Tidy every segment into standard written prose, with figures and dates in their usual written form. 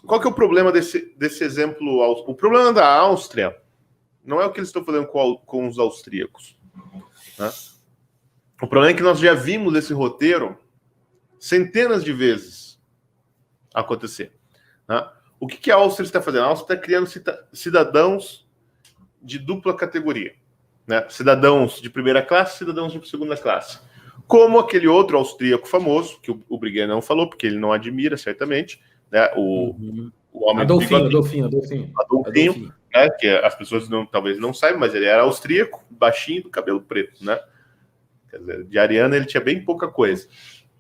qual que é o problema desse exemplo? O problema da Áustria não é o que eles estão fazendo com os austríacos. Né? O problema é que nós já vimos esse roteiro centenas de vezes acontecer. Né? O que a Áustria está fazendo? A Áustria está criando cidadãos de dupla categoria. Né? Cidadãos de primeira classe, cidadãos de segunda classe. Como aquele outro austríaco famoso, que o Briguet não falou, porque ele não admira, certamente, né? O homem Adolfinho, né? Que as pessoas talvez não saibam, mas ele era austríaco, baixinho, do cabelo preto. Né? Quer dizer, de ariana ele tinha bem pouca coisa.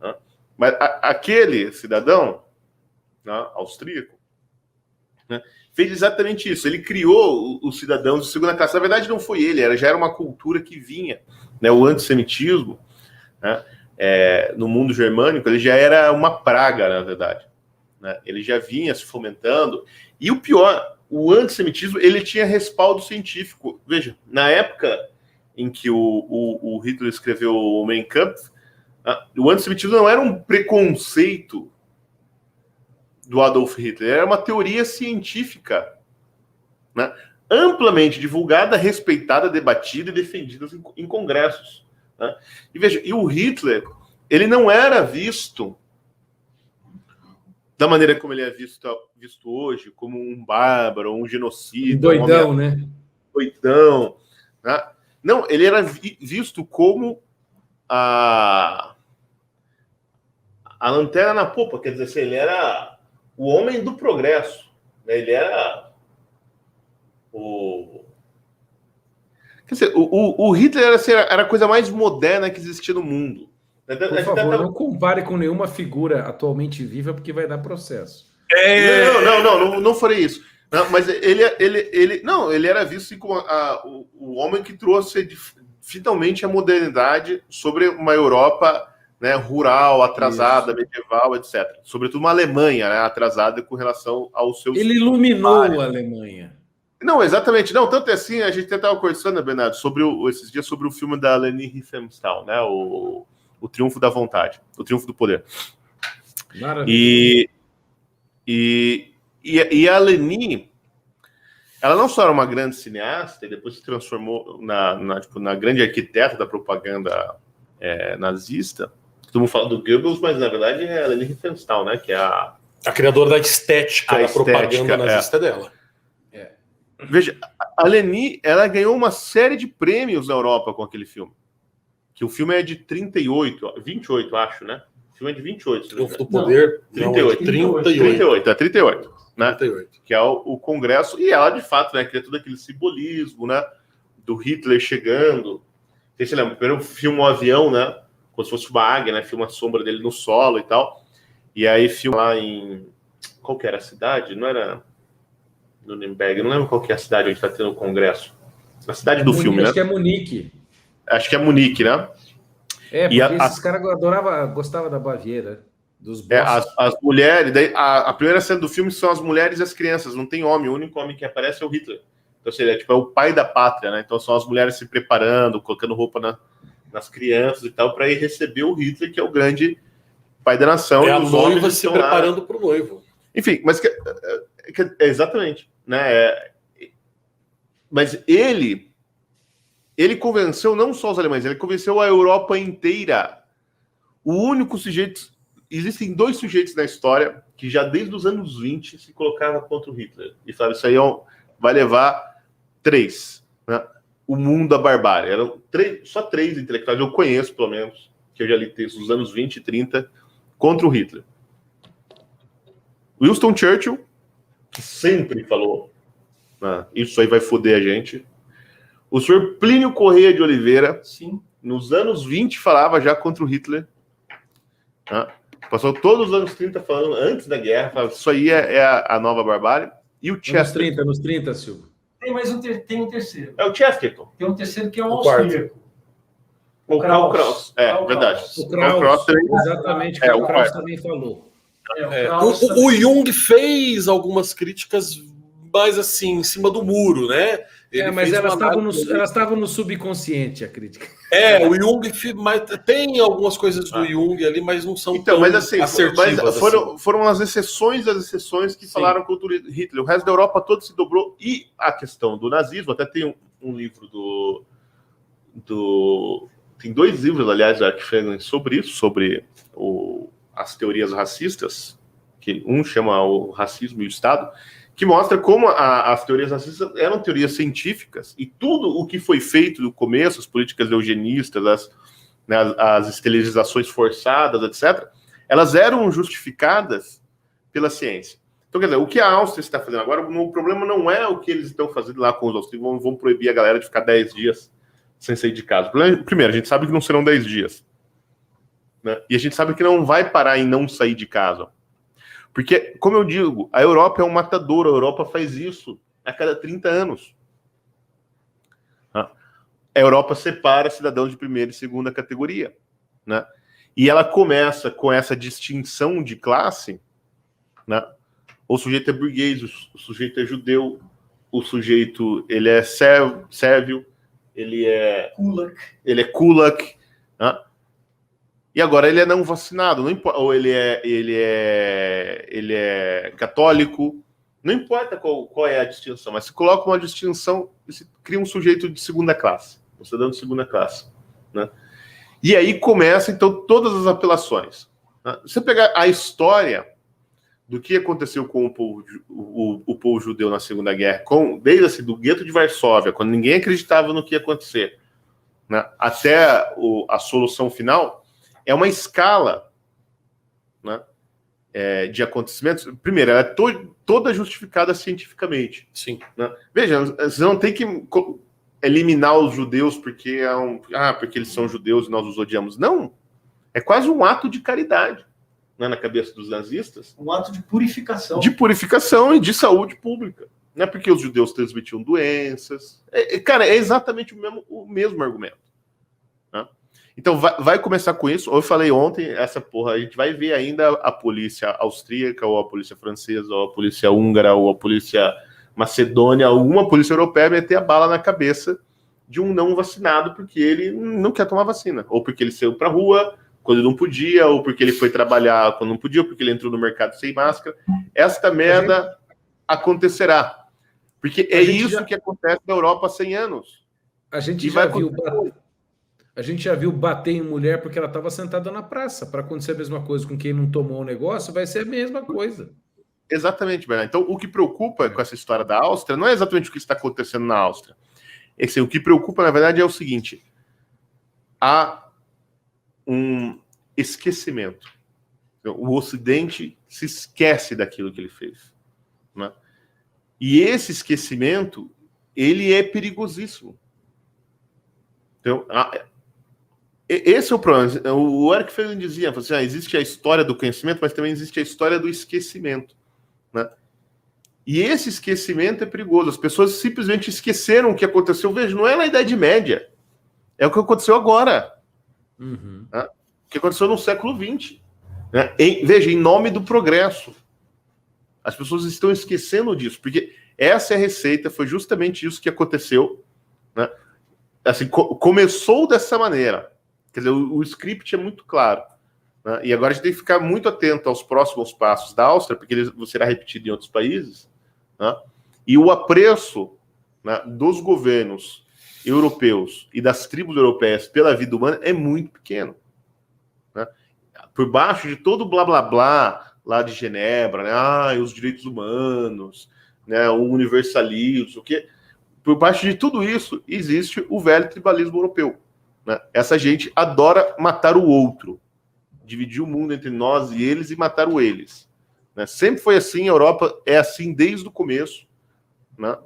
Né? Mas aquele cidadão, né, austríaco, né, fez exatamente isso. Ele criou os cidadãos de segunda classe. Na verdade, não foi ele, já era uma cultura que vinha. Né, o antissemitismo, né, no mundo germânico, ele já era uma praga, na verdade. Né? Ele já vinha se fomentando. E o pior, o antissemitismo, ele tinha respaldo científico. Veja, na época em que o Hitler escreveu o Mein Kampf, o antissemitismo não era um preconceito do Adolf Hitler, era uma teoria científica, né, amplamente divulgada, respeitada, debatida e defendida em congressos. Né? E veja, o Hitler, ele não era visto da maneira como ele é visto hoje, como um bárbaro, um genocida. Doidão, né? Doidão. Né? Não, ele era visto como a lanterna na popa, quer dizer, assim, ele era o homem do progresso. Né? Ele era Quer dizer, o Hitler era a coisa mais moderna que existia no mundo. Por favor, não compare com nenhuma figura atualmente viva, porque vai dar processo. Não farei isso. Não, mas ele era visto assim, como o homem que trouxe finalmente a modernidade sobre uma Europa, né, rural, atrasada, medieval, etc. Sobretudo uma Alemanha, né, atrasada com relação aos seus... Ele iluminou a Alemanha. Não, exatamente. Não, tanto é assim, a gente até estava conversando, Bernardo, esses dias sobre o filme da Leni Riefenstahl, né, o Triunfo da Vontade, o Triunfo do Poder. Maravilha. E a Leni, ela não só era uma grande cineasta, e depois se transformou na grande arquiteta da propaganda nazista. Todo mundo fala do Goebbels, mas na verdade é a Leni Riefenstahl, né? Que é a criadora da estética da propaganda nazista dela. Veja, a Leni, ela ganhou uma série de prêmios na Europa com aquele filme. Que o filme é de 28, acho, né? O filme é de 28. Triunfo do Poder. 38. 38. Né? 38. Que é o Congresso. E ela, de fato, né, cria todo aquele simbolismo, né? Do Hitler chegando. Você lembra? Primeiro filma um avião, né? Como se fosse uma águia, né? Filma a sombra dele no solo e tal. E aí filma lá em... Qual que era a cidade? Não era Nuremberg. Não lembro qual que é a cidade onde está tendo o Congresso. A cidade do filme, né? Acho que é Munique. Acho que é Munique, né? Porque esses caras gostavam da Baviera, dos as mulheres, daí a primeira cena do filme são as mulheres e as crianças, não tem homem, o único homem que aparece é o Hitler. Então, seria tipo, é o pai da pátria, né? Então são as mulheres se preparando, colocando roupa nas crianças e tal, para ir receber o Hitler, que é o grande pai da nação. É a noiva se preparando para o noivo. Enfim, mas exatamente, né? Mas ele convenceu não só os alemães, ele convenceu a Europa inteira. O único sujeito... Existem 2 sujeitos na história que já desde os anos 20 se colocavam contra o Hitler. E falaram, isso aí vai levar 3. Né? O mundo da barbárie. Eram só 3 intelectuais, eu conheço pelo menos, que eu já li textos dos anos 20 e 30, contra o Hitler. Winston Churchill, que sempre falou, isso aí vai foder a gente. O senhor Plínio Correia de Oliveira, sim, nos anos 20 falava já contra o Hitler. Passou todos os anos 30 falando, antes da guerra, falava, isso aí é a nova barbárie. E o Chesterton. Nos 30, Silvio. Tem um terceiro. É o Chesterton. Tem um terceiro que é o austríaco. O Krauss. Verdade. O Krauss também. Exatamente, o Krauss também falou. O Jung fez algumas críticas mais assim, em cima do muro, né? Mas elas estavam no subconsciente, a crítica. O Jung, mas tem algumas coisas do Jung ali, mas não são então, mas assim, assertivas. Foram as exceções das exceções que falaram contra o Hitler. O resto da Europa todo se dobrou. E a questão do nazismo, até tem um livro tem 2 livros, aliás, da Archfegel sobre isso, sobre as teorias racistas, que um chama o Racismo e o Estado, que mostra como as teorias racistas eram teorias científicas e tudo o que foi feito no começo, as políticas eugenistas, as esterilizações forçadas, etc., elas eram justificadas pela ciência. Então, quer dizer, o que a Áustria está fazendo agora, o problema não é o que eles estão fazendo lá com os austríacos, vão proibir a galera de ficar 10 dias sem sair de casa. Primeiro, a gente sabe que não serão 10 dias. Né? E a gente sabe que não vai parar em não sair de casa. Porque, como eu digo, a Europa é um matador, a Europa faz isso a cada 30 anos. A Europa separa cidadãos de primeira e segunda categoria. Né? E ela começa com essa distinção de classe, né? O sujeito é burguês, o sujeito é judeu, o sujeito ele é sérvio, ele é kulak, né? E agora ele é não vacinado, não importa, ou ele é católico, não importa qual é a distinção, mas se coloca uma distinção, você cria um sujeito de segunda classe, um cidadão de segunda classe, né? E aí começa então todas as apelações. Né? Você pegar a história do que aconteceu com o povo judeu na Segunda Guerra, desde assim, do gueto de Varsóvia, quando ninguém acreditava no que ia acontecer, né, até a solução final, é uma escala, né, de acontecimentos. Primeiro, ela é toda justificada cientificamente. Sim. Né? Veja, você não tem que eliminar os judeus porque porque eles são judeus e nós os odiamos. Não. É quase um ato de caridade. Na cabeça dos nazistas. Um ato de purificação. De purificação e de saúde pública. Não é porque os judeus transmitiam doenças. Cara, é exatamente o mesmo argumento. Né? Então, vai começar com isso. Eu falei ontem, essa porra, a gente vai ver ainda a polícia austríaca, ou a polícia francesa, ou a polícia húngara, ou a polícia macedônia, alguma polícia europeia meter a bala na cabeça de um não vacinado porque ele não quer tomar vacina. Ou porque ele saiu pra rua quando não podia, ou porque ele foi trabalhar quando não podia, ou porque ele entrou no mercado sem máscara. Esta merda acontecerá. Porque é isso que acontece na Europa há 100 anos. A gente já viu bater em mulher porque ela estava sentada na praça. Para acontecer a mesma coisa com quem não tomou o negócio, vai ser a mesma coisa. Exatamente, Bernardo. Então, o que preocupa com essa história da Áustria não é exatamente o que está acontecendo na Áustria. O que preocupa, na verdade, é o seguinte. Há um esquecimento. O Ocidente se esquece daquilo que ele fez. Né? E esse esquecimento, ele é perigosíssimo. Então, esse é o problema. O Eric Feiglin dizia, assim, existe a história do conhecimento, mas também existe a história do esquecimento. Né? E esse esquecimento é perigoso. As pessoas simplesmente esqueceram o que aconteceu. Veja, não é na Idade Média. É o que aconteceu agora. Uhum. Né? O que aconteceu no século XX. Né? Veja, em nome do progresso. As pessoas estão esquecendo disso, porque essa é a receita, foi justamente isso que aconteceu. Né? Assim, começou dessa maneira. Quer dizer, o script é muito claro. Né? E agora a gente tem que ficar muito atento aos próximos passos da Áustria, porque ele será repetido em outros países. Né? E o apreço, né, dos governos europeus e das tribos europeias pela vida humana é muito pequeno. Né? Por baixo de todo o blá blá blá lá de Genebra, né? Os direitos humanos, né? O universalismo, o quê? Por baixo de tudo isso existe o velho tribalismo europeu. Né? Essa gente adora matar o outro, dividir o mundo entre nós e eles e matar o eles. Né? Sempre foi assim, a Europa é assim desde o começo. Né?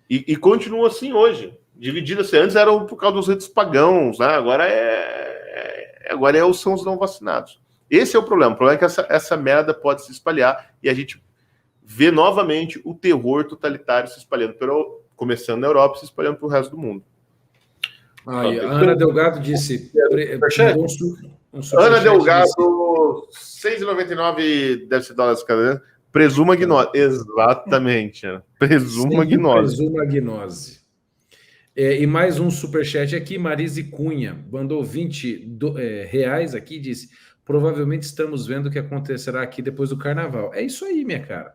E continua assim hoje. Dividida assim, antes era por causa dos ritos pagãos, né? Agora são os não vacinados. Esse é o problema. O problema é que essa merda pode se espalhar e a gente vê novamente o terror totalitário se espalhando, começando na Europa e se espalhando para o resto do mundo. A Ana Delgado disse... Ana Delgado, 6,99 deve ser dólares cada. Presuma gnose. Exatamente. Presuma gnose. Presuma gnose. E mais um superchat aqui, Marise Cunha, mandou 20 reais aqui, disse, provavelmente estamos vendo o que acontecerá aqui depois do carnaval. É isso aí, minha cara.